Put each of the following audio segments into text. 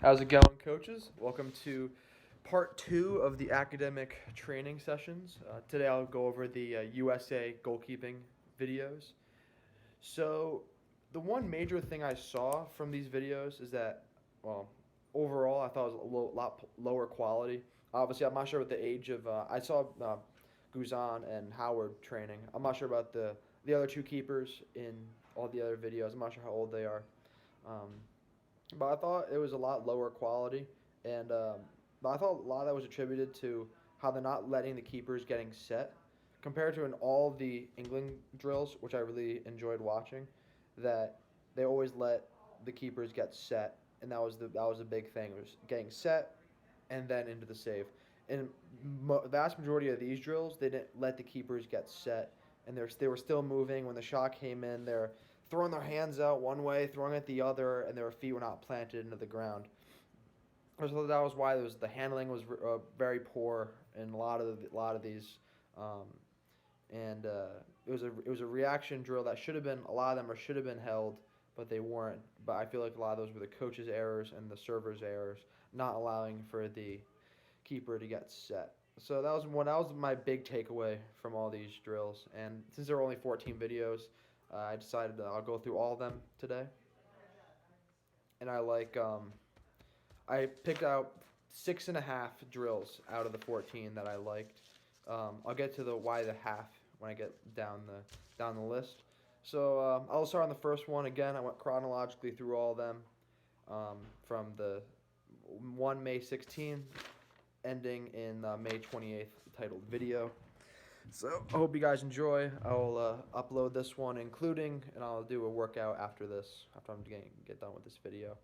How's it going, coaches? Welcome to part two of the academic training sessions. Today I'll go over the USA goalkeeping videos. So, the one major thing I saw from these videos is that, well, overall I thought it was a lot lower quality. Obviously, I'm not sure what the age of. I saw Guzan and Howard training. I'm not sure about the other two keepers in all the other videos. I'm not sure how old they are. Um, but I thought it was a lot lower quality, and but I thought a lot of that was attributed to how they're not letting the keepers getting set, compared to in all of the England drills, which I really enjoyed watching, that they always let the keepers get set, and that was a big thing. It was getting set, and then into the save. In vast majority of these drills, they didn't let the keepers get set, and they were still moving when the shot came in. They're throwing their hands out one way, throwing it the other, and their feet were not planted into the ground. So that was why the handling was very poor in a lot of these, um, and it was a reaction drill that should have been a lot of them should have been held, but they weren't. But I feel like a lot of those were the coach's errors and the server's errors, not allowing for the keeper to get set. So that was my big takeaway from all these drills. And since there were only 14 videos, I decided I'll go through all of them today. And I picked out 6.5 drills out of the 14 that I liked. I'll get to the why the half when I get down the list. So I'll start on the first one again. I went chronologically through all of them, from the 1 May 16 ending in May 28th, titled video. So I hope you guys enjoy. I'll upload this one, and I'll do a workout after this, after I'm get done with this video.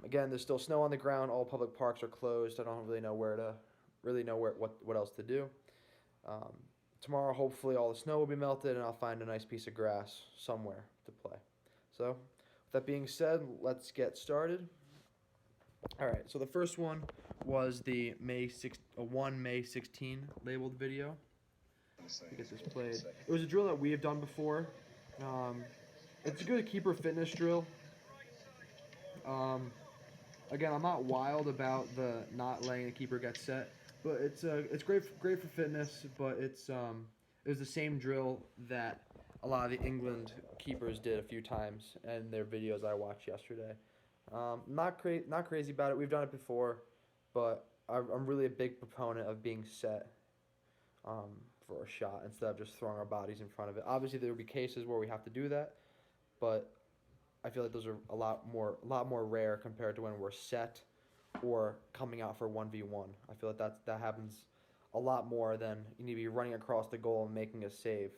Again, there's still snow on the ground. All public parks are closed. I don't really know what else to do. Um, Tomorrow, hopefully, all the snow will be melted, and I'll find a nice piece of grass somewhere to play. So, with that being said, let's get started. All right. So the first one was the 1 May 16 labeled video. To get this played. It was a drill that we have done before. Um, it's a good keeper fitness drill. Um, Again, I'm not wild about the not letting the keeper get set, but it's great for fitness. But it was the same drill that a lot of the England keepers did a few times in their videos I watched yesterday. Not crazy about it. We've done it before, but I'm really a big proponent of being set, um, for a shot instead of just throwing our bodies in front of it. Obviously, there will be cases where we have to do that, but I feel like those are a lot more rare compared to when we're set or coming out for 1v1. I feel like that happens a lot more than you need to be running across the goal and making a save.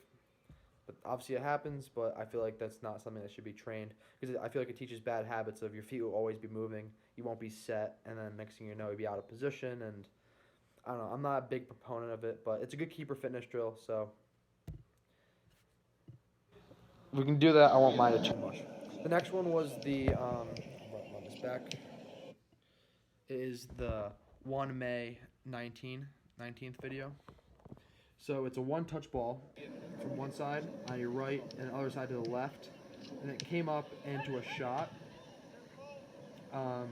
But obviously it happens, but I feel like that's not something that should be trained, because I feel like it teaches bad habits of your feet will always be moving, you won't be set, and then next thing you know, you'll be out of position. And I don't know, I'm not a big proponent of it, but it's a good keeper fitness drill, so we can do that. I won't mind it too much. The next one was run this back, is the 1 May 19th video. So it's a one-touch ball from one side on your right and the other side to the left, and it came up into a shot. Um,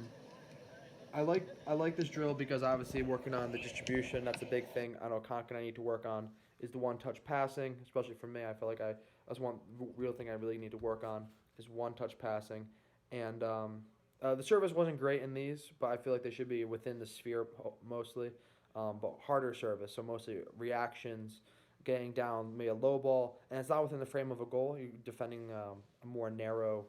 I like this drill because obviously working on the distribution, that's a big thing. I know Conkin I need to work on is the one-touch passing, especially for me. I feel like that's one real thing I really need to work on is one-touch passing, and the service wasn't great in these, but I feel like they should be within the sphere mostly, but harder service, so mostly reactions, getting down maybe a low ball, and it's not within the frame of a goal. You're defending a more narrow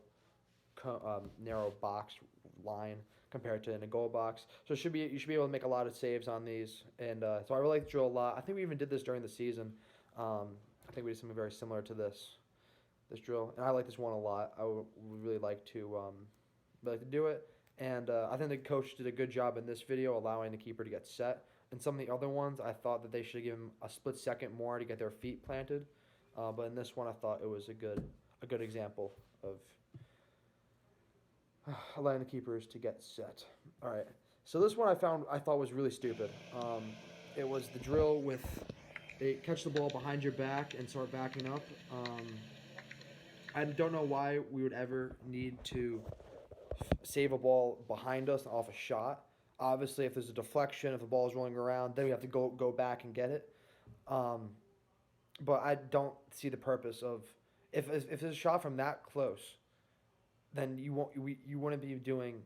box line compared to in a goal box. So you should be able to make a lot of saves on these, and so I really like the drill a lot. I think we even did this during the season. I think we did something very similar to this drill, and I like this one a lot. I would really like to do it, and I think the coach did a good job in this video allowing the keeper to get set. In some of the other ones, I thought that they should give him a split second more to get their feet planted, but in this one, I thought it was a good example of allowing the keepers to get set. All right. So this one I thought was really stupid. It was the drill with they catch the ball behind your back and start backing up. I don't know why we would ever need to save a ball behind us off a shot. Obviously, if there's a deflection, if the ball is rolling around, then we have to go back and get it. Um, but I don't see the purpose of if there's a shot from that close, then you wouldn't be doing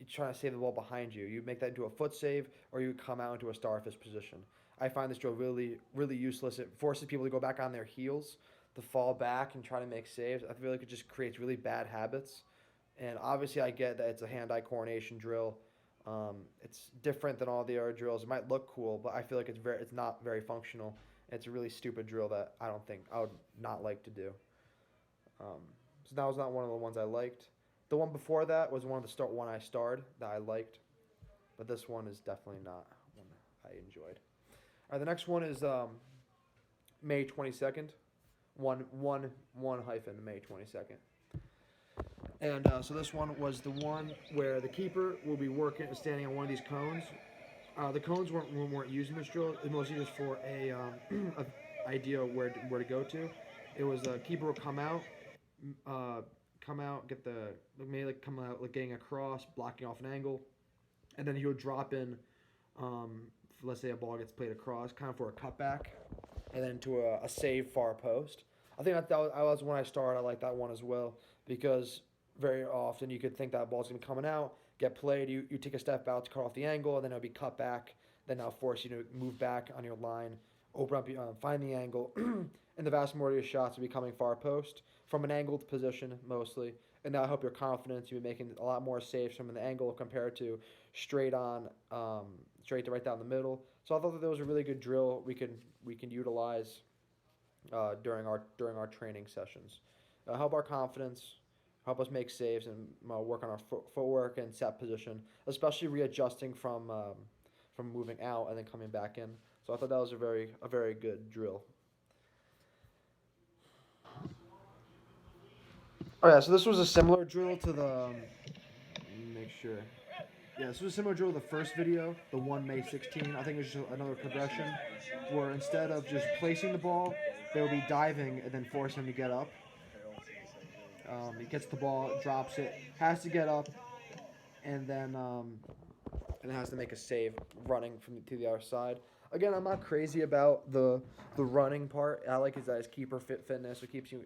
trying to save the ball behind you. You make that into a foot save, or you come out into a starfish position. I find this drill really useless. It forces people to go back on their heels, to fall back and try to make saves. I feel like it just creates really bad habits. And obviously, I get that it's a hand-eye coordination drill. It's different than all the other drills. It might look cool, but I feel like it's not very functional. It's a really stupid drill that I don't think I would not like to do. So that was not one of the ones I liked. The one before that was one I starred that I liked, but this one is definitely not one I enjoyed. All right, the next one is May 22nd, one hyphen May 22nd. And so this one was the one where the keeper will be standing on one of these cones. The cones weren't used in this drill. It was mostly just for a idea where to go to. It was a keeper would come out, get maybe like come out like getting across, blocking off an angle, and then he would drop in. Let's say a ball gets played across, kind of for a cutback, and then to a save far post. I think that was when I started. I like that one as well because very often you could think that ball's gonna be coming out, get played. You take a step out to cut off the angle, and then it'll be cut back. Then that'll force you to move back on your line, open up, find the angle, and the vast majority of shots will be coming far post from an angled position mostly, and that'll help your confidence. You'll be making a lot more saves from an angle compared to straight on, straight to right down the middle. So I thought that was a really good drill we can utilize during our training sessions. Help our confidence, help us make saves and work on our footwork and set position, especially readjusting from moving out and then coming back in. So I thought that was a very good drill. Oh yeah, so this was a similar drill to the. Let me make sure. Yeah, this was a similar drill to the first video, the one May 16. I think it was just another progression where instead of just placing the ball, they will be diving and then force him to get up. He gets the ball, drops it, has to get up, and then has to make a save running to the other side. Again, I'm not crazy about the running part. I like his keeper fitness. It keeps you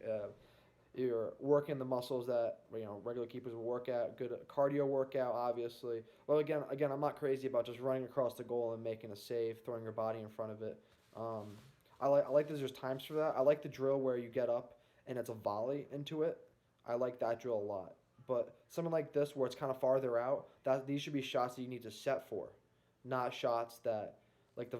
you're working the muscles that regular keepers will work at. Good cardio workout, obviously. Well, again, I'm not crazy about just running across the goal and making a save, throwing your body in front of it. I like that there's times for that. I like the drill where you get up and it's a volley into it. I like that drill a lot. But something like this where it's kind of farther out, these should be shots that you need to set for, not shots that like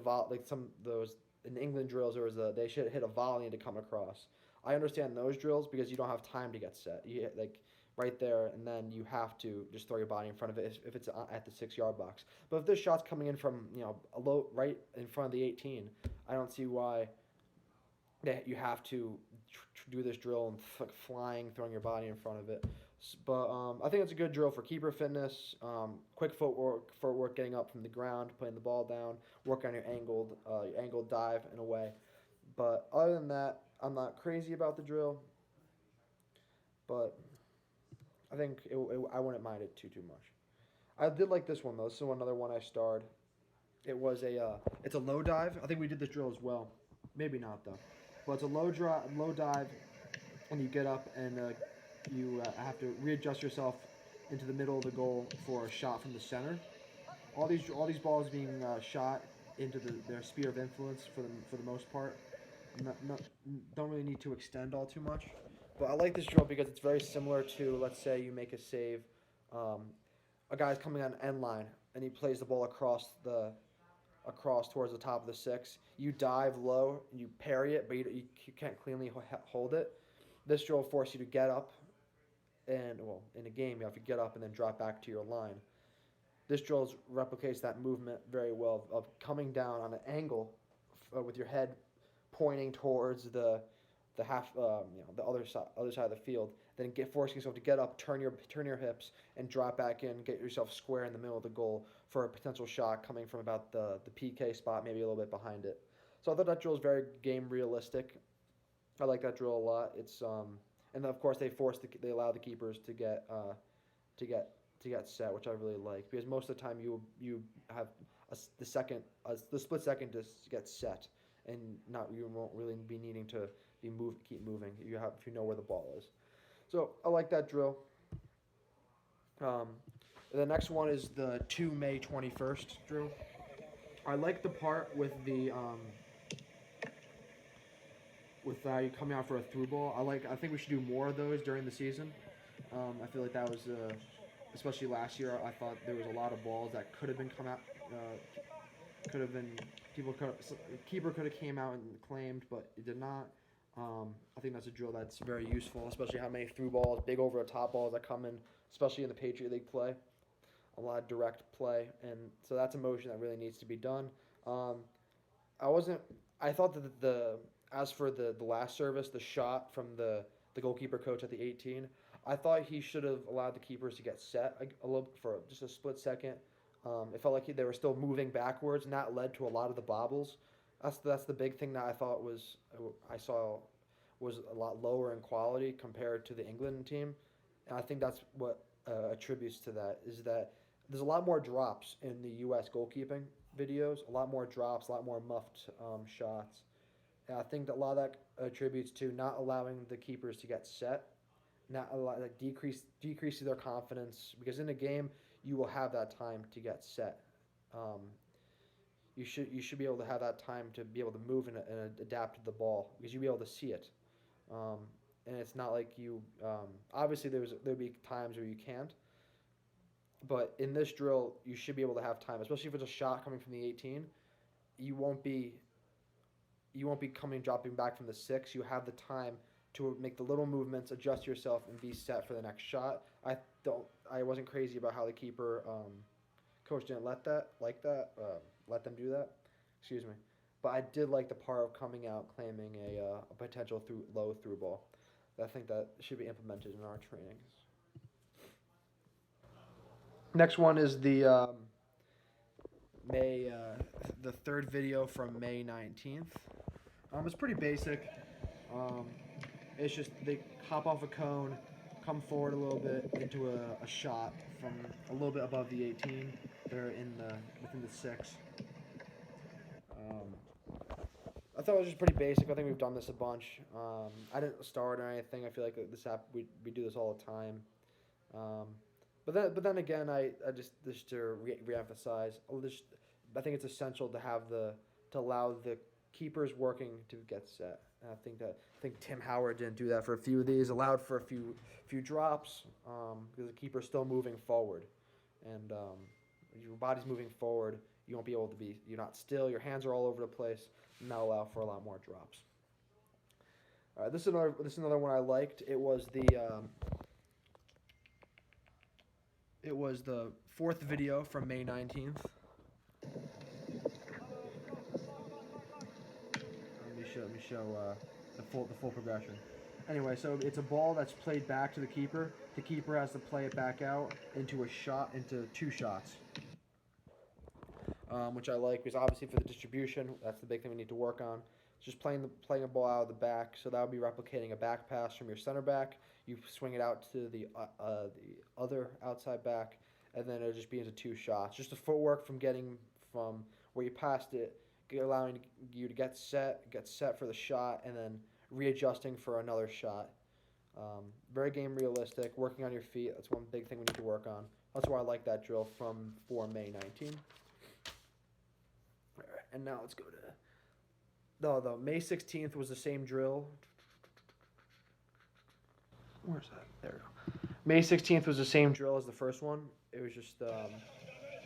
some of those in England drills they should hit a volley to come across. I understand those drills because you don't have time to get set. You hit, like right there, and then you have to just throw your body in front of it if it's at the 6-yard box. But if this shot's coming in from a low right in front of the 18, I don't see why that you have to do this drill and flying, throwing your body in front of it. But I think it's a good drill for keeper fitness, quick footwork, getting up from the ground, putting the ball down, work on your angled dive in a way. But other than that, I'm not crazy about the drill. But I think I wouldn't mind it too much. I did like this one though. This is another one I starred. It's a low dive. I think we did this drill as well. Maybe not though. But it's a low dive, and you get up and you have to readjust yourself into the middle of the goal for a shot from the center. All these balls being shot into their sphere of influence for the most part. Don't really need to extend all too much. But I like this drill because it's very similar to, let's say you make a save. A guy's coming on end line and he plays the ball across towards the top of the 6. You dive low and you parry it, but you can't cleanly hold it. This drill will force you to get up, and in a game you have to get up and then drop back to your line. This drill replicates that movement very well of coming down on an angle with your head pointing towards the other side of the field. Then forcing yourself to get up, turn your hips, and drop back in, get yourself square in the middle of the goal for a potential shot coming from about the PK spot, maybe a little bit behind it. So I thought that drill is very game realistic. I like that drill a lot. It's and then of course they allow the keepers to get to get set, which I really like, because most of the time you have the split second to get set, and not you won't really be needing to keep moving. If you know where the ball is. So I like that drill. Um, the next one is the 2 May 21st drill. I like the part with the you coming out for a through ball. I think we should do more of those during the season. I feel like that was especially last year. I thought there was a lot of balls that could have been come out. Could have been keeper could have came out and claimed, but it did not. I think that's a drill that's very useful, especially how many through balls, big over the top balls that come in, especially in the Patriot League play. A lot of direct play, and so that's a motion that really needs to be done. I thought that as for the last service, the shot from the goalkeeper coach at the 18, I thought he should have allowed the keepers to get set a little for just a split second. It felt like they were still moving backwards, and that led to a lot of the bobbles. That's the big thing that I saw was a lot lower in quality compared to the England team, and I think that's what attributes to that is that there's a lot more drops in the U.S. goalkeeping videos, a lot more drops, a lot more muffed shots. And I think that a lot of that attributes to not allowing the keepers to get set, not decreases their confidence, because in a game you will have that time to get set. You should be able to have that time to be able to move and adapt to the ball, because you'll be able to see it. And it's not like you obviously there'll be times where you can't, but in this drill you should be able to have time, especially if it's a shot coming from the 18. You won't be dropping back from the 6. You have the time to make the little movements, adjust yourself, and be set for the next shot. I wasn't crazy about how the keeper coach didn't let them do that. Excuse me. But I did like the part of coming out claiming a potential low through ball. I think that should be implemented in our trainings. Next one is the the third video from May 19th. It's pretty basic. It's just they hop off a cone, come forward a little bit into a shot from a little bit above the 18. They're within the 6. I thought it was just pretty basic. I think we've done this a bunch. I didn't start or anything. I feel like we do this all the time. But then again, I just to reemphasize, I think it's essential to allow the keepers working to get set. And I think Tim Howard didn't do that for a few of these. Allowed for a few drops because the keeper's still moving forward, and your body's moving forward. You won't be able to you're not still. Your hands are all over the place. And that'll allow for a lot more drops. All right, this is another one I liked. It was the fourth video from May 19th. Let me show the full progression. Anyway, so it's a ball that's played back to the keeper. The keeper has to play it back out into two shots, which I like, because obviously for the distribution, that's the big thing we need to work on. It's just playing a ball out of the back. So that would be replicating a back pass from your center back. You swing it out to the other outside back, and then it'll just be into two shots. Just the footwork from getting from where you passed it, allowing you to get set for the shot, and then readjusting for another shot. Very game realistic, working on your feet. That's one big thing we need to work on. That's why I like that drill for May 19. All right, and now let's go to the May 16th was the same drill. Where's that? There we go. May 16th was the same drill as the first one. It was just I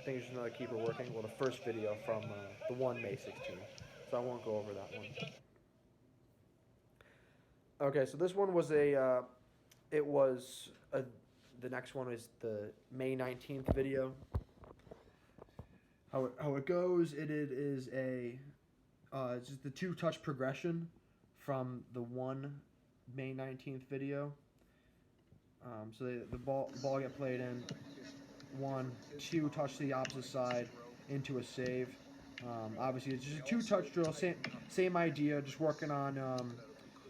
think it's just another keeper working. Well, the first video from the one May 16th. So I won't go over that one. Okay, so this one was the next one is the May 19th video. How it goes, it is it's just the 2-touch progression from the one May 19th video. So the ball get played in, 1, 2 touch to the opposite side into a save. Obviously, it's just a 2-touch drill. Same idea, just working on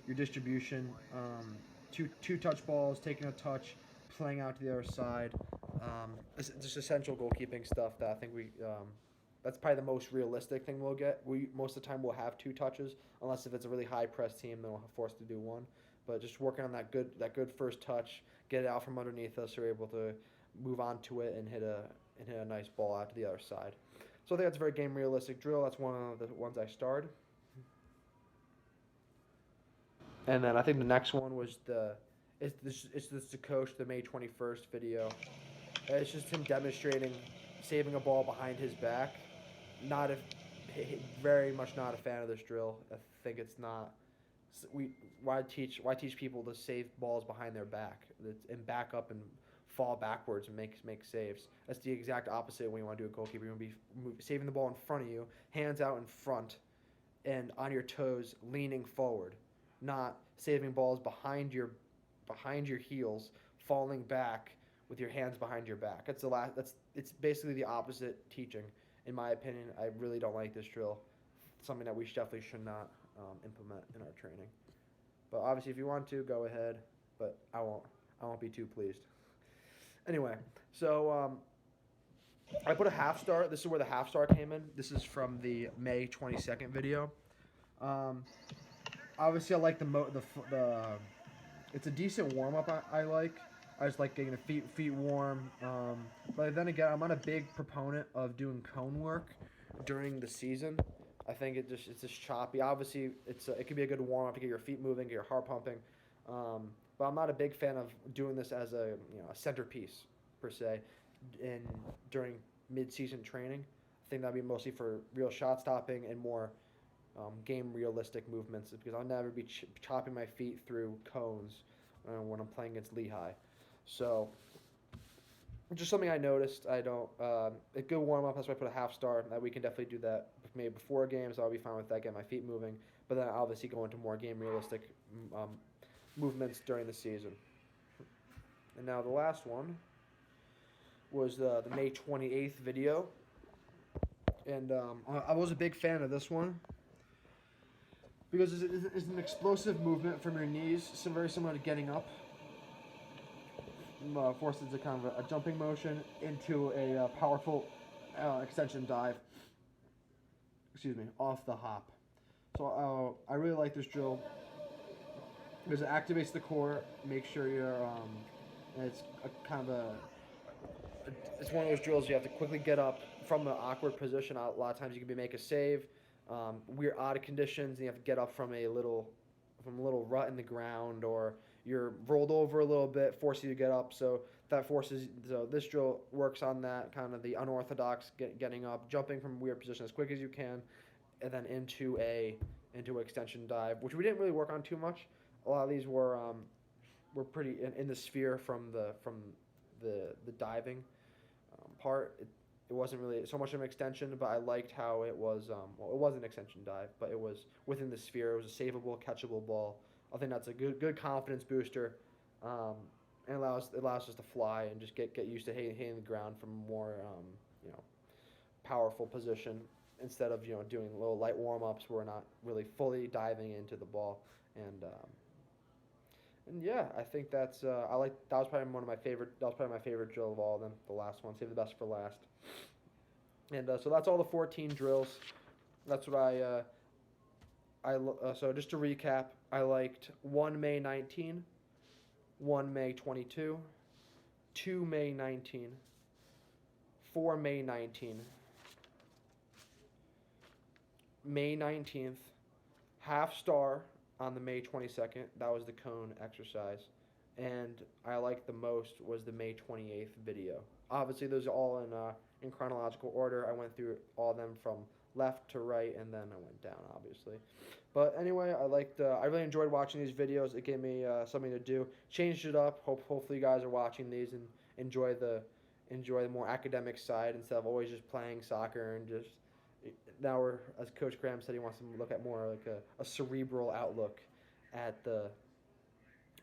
your distribution. Two touch balls, taking a touch, playing out to the other side. just essential goalkeeping stuff that I think that's probably the most realistic thing we'll get. We most of the time we'll have 2 touches, unless if it's a really high press team, then we'll have forced to do 1. But just working on that good first touch, get it out from underneath us, so we're able to move on to it and hit a nice ball out to the other side. So I think that's a very game realistic drill. That's one of the ones I starred. And then I think the next one was it's the coach, the May 21st video. It's just him demonstrating saving a ball behind his back. Very much not a fan of this drill. I think it's not. Why teach people to save balls behind their back and back up and fall backwards and make saves? That's the exact opposite when you want to do a goalkeeper. You want to be saving the ball in front of you, hands out in front, and on your toes, leaning forward, not saving balls behind your heels, falling back with your hands behind your back. It's basically the opposite teaching, in my opinion. I really don't like this drill. It's something that we definitely should not implement in our training. But obviously, if you want to, go ahead. But I won't be too pleased. Anyway, so I put a half star. This is where the half star came in. This is from the May 22nd video. Obviously, I like the it's a decent warm up. I like. I just like getting the feet warm. But then again, I'm not a big proponent of doing cone work during the season. I think it's just choppy. Obviously, it can be a good warm up to get your feet moving, get your heart pumping. But I'm not a big fan of doing this as a centerpiece per se, during mid-season training. I think that'd be mostly for real shot stopping and more game realistic movements, because I'll never be chopping my feet through cones when I'm playing against Lehigh. So, just something I noticed. I don't a good warm up. That's why I put a half star. That we can definitely do that maybe before games. I'll be fine with that. Get my feet moving, but then obviously go into more game realistic movements during the season. And now the last one was the May 28th video, and I was a big fan of this one because it's an explosive movement from your knees, very similar to getting up. Forces a kind of a jumping motion into a powerful extension dive. Off the hop. So I really like this drill because it activates the core. Make sure you're. It's it's one of those drills you have to quickly get up from an awkward position. A lot of times you can make a save. Weird odd conditions, and you have to get up from a little rut in the ground, or you're rolled over a little bit, forces you to get up. So this drill works on that kind of the unorthodox getting up, jumping from weird position as quick as you can, and then into extension dive, which we didn't really work on too much. A lot of these were pretty in the sphere from the diving part. It wasn't really so much of an extension, but I liked how it was. It was an extension dive, but it was within the sphere. It was a savable, catchable ball. I think that's a good confidence booster, and allows us to fly and just get used to hitting the ground from a more powerful position, instead of doing little light warm ups where we're not really fully diving into the ball. And yeah, I think that was probably my favorite drill of all of them. The last one, save the best for last. And so that's all the 14 drills. That's what so just to recap, I liked 1 May 19, 1 May 22, 2 May 19, 4 May 19, May 19th, half star on the May 22nd. That was the cone exercise. And I liked the most was the May 28th video. Obviously, those are all in chronological order. I went through all of them from left to right, and then I went down, obviously. But anyway, I really enjoyed watching these videos. It gave me something to do. Changed it up. Hopefully you guys are watching these and enjoy the more academic side instead of always just playing soccer and just. Now as Coach Graham said, he wants to look at more like a cerebral outlook at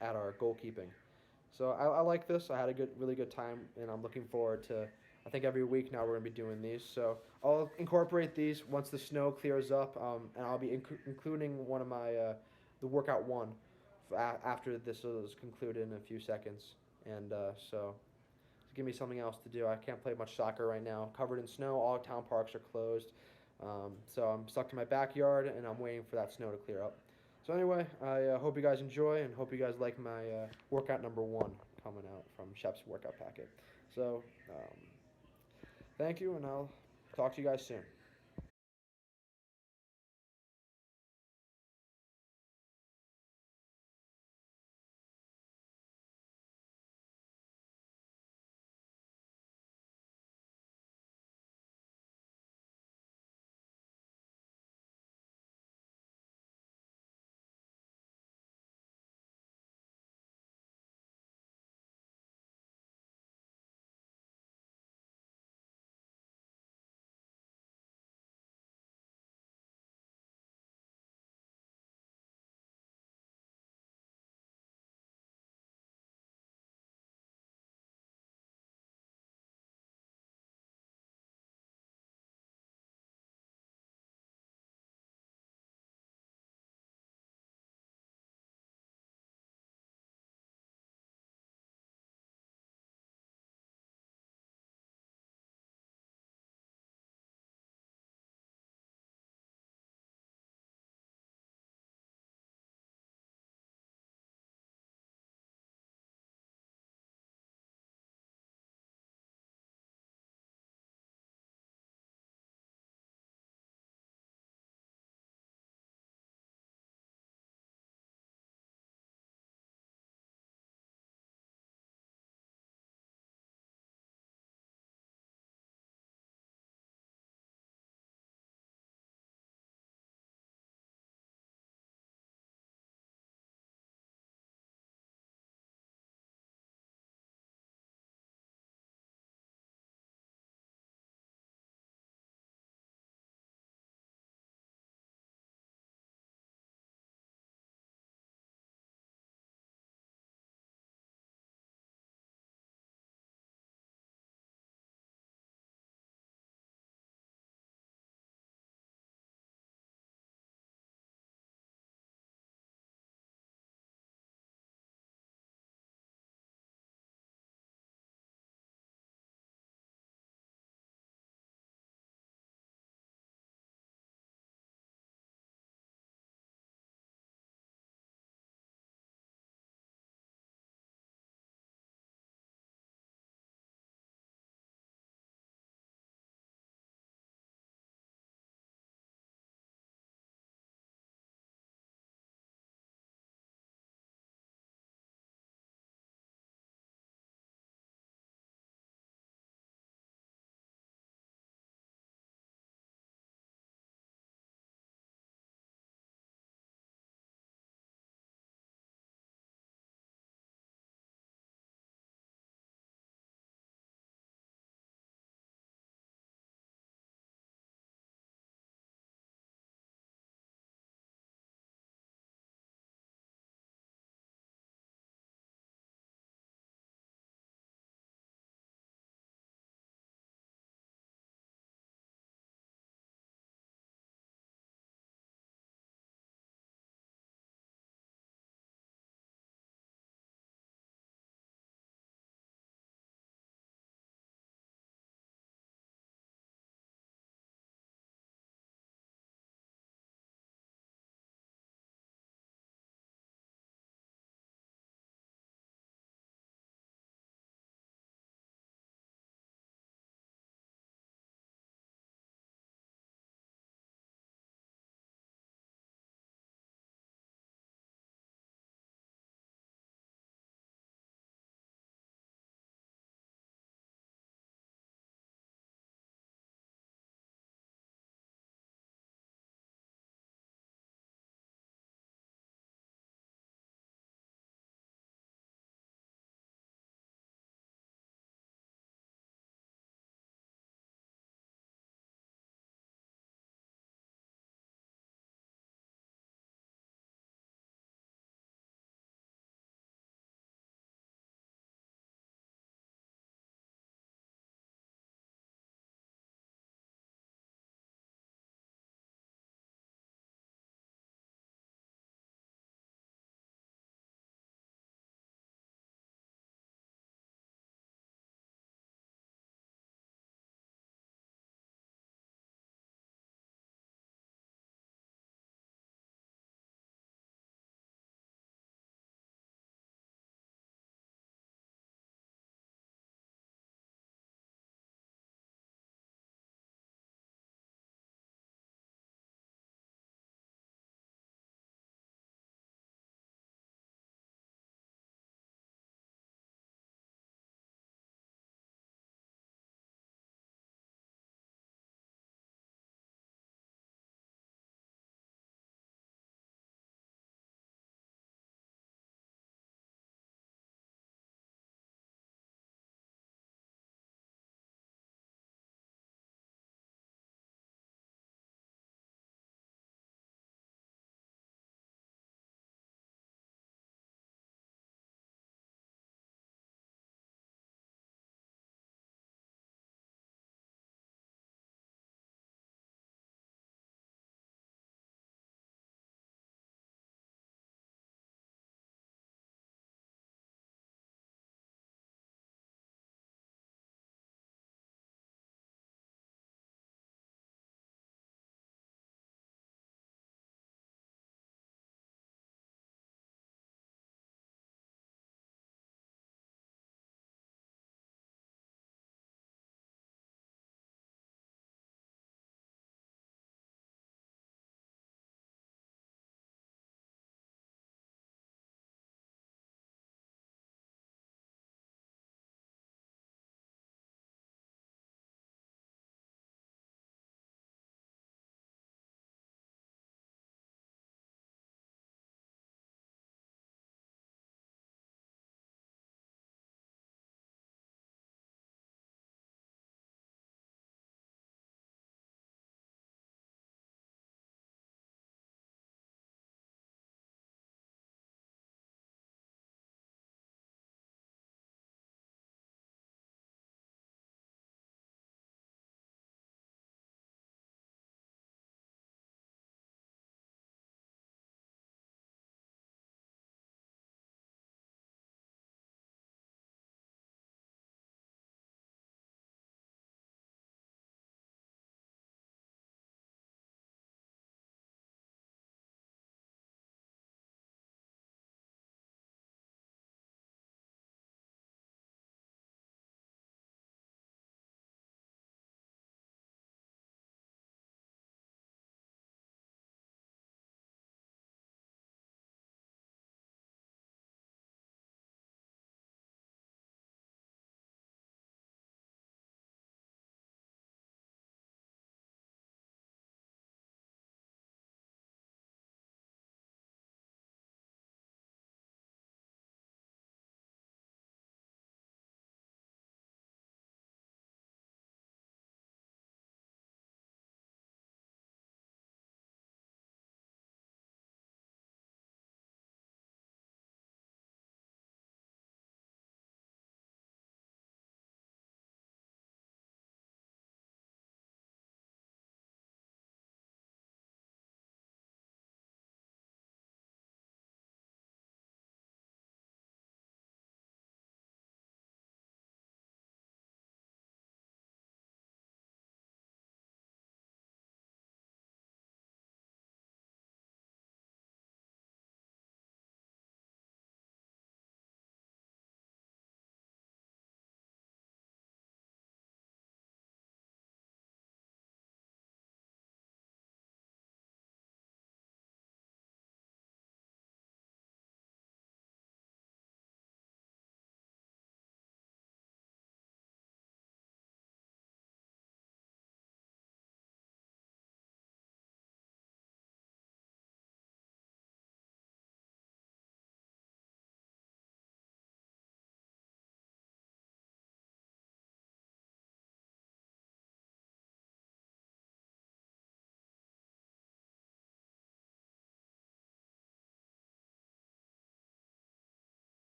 our goalkeeping. So I like this. I had a really good time, and I'm looking forward to. I think every week now we're going to be doing these. So I'll incorporate these once the snow clears up, and I'll be including one of my the workout one after this is concluded in a few seconds. And so give me something else to do. I can't play much soccer right now. Covered in snow, all town parks are closed. So I'm stuck in my backyard, and I'm waiting for that snow to clear up. So anyway, I hope you guys enjoy, and hope you guys like my workout number 1 coming out from Shep's workout packet. So thank you, and I'll talk to you guys soon.